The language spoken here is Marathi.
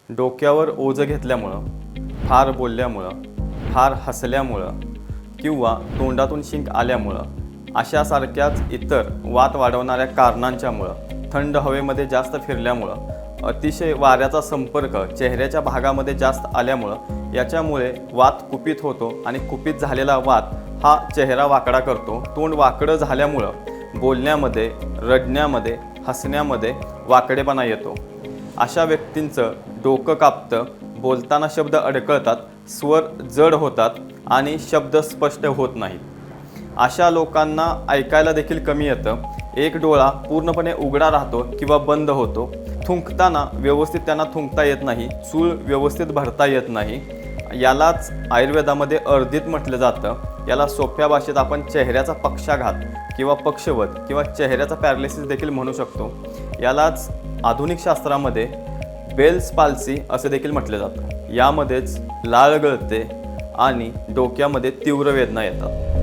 डोक्यावर ओझं घेतल्यामुळं, फार बोलल्यामुळं, फार हसल्यामुळं किंवा तोंडातून शिंक आल्यामुळं अशासारख्याच इतर वात वाढवणाऱ्या कारणांच्यामुळं, थंड हवेमध्ये जास्त फिरल्यामुळं, अतिशय वाऱ्याचा संपर्क चेहऱ्याच्या भागामध्ये जास्त आल्यामुळं याच्यामुळे वात कुपित होतो आणि कुपित झालेला वात हा चेहरा वाकडा करतो. तोंड वाकडं झाल्यामुळं बोलण्यामध्ये, रडण्यामध्ये, हसण्यामध्ये वाकडेपणा येतो. अशा व्यक्तींचं डोकं कापतं, बोलताना शब्द अडकळतात, स्वर जड होतात आणि शब्द स्पष्ट होत नाहीत. अशा लोकांना ऐकायला देखील कमी येतं. एक डोळा पूर्णपणे उघडा राहतो किंवा बंद होतो. थुंकताना व्यवस्थित त्यांना थुंकता येत नाही, चूळ व्यवस्थित भरता येत नाही. यालाच आयुर्वेदामध्ये अर्धित म्हटलं जातं. याला सोप्या भाषेत आपण चेहऱ्याचा पक्षाघात किंवा पक्षवत किंवा चेहऱ्याचा पॅरालिसिस देखील म्हणू शकतो. यालाच आधुनिक शास्त्रामध्ये बेल्स पाल्सी असे देखील म्हटले जातं. यामध्येच लाळ गळते आणि डोक्यामध्ये तीव्र वेदना येतात.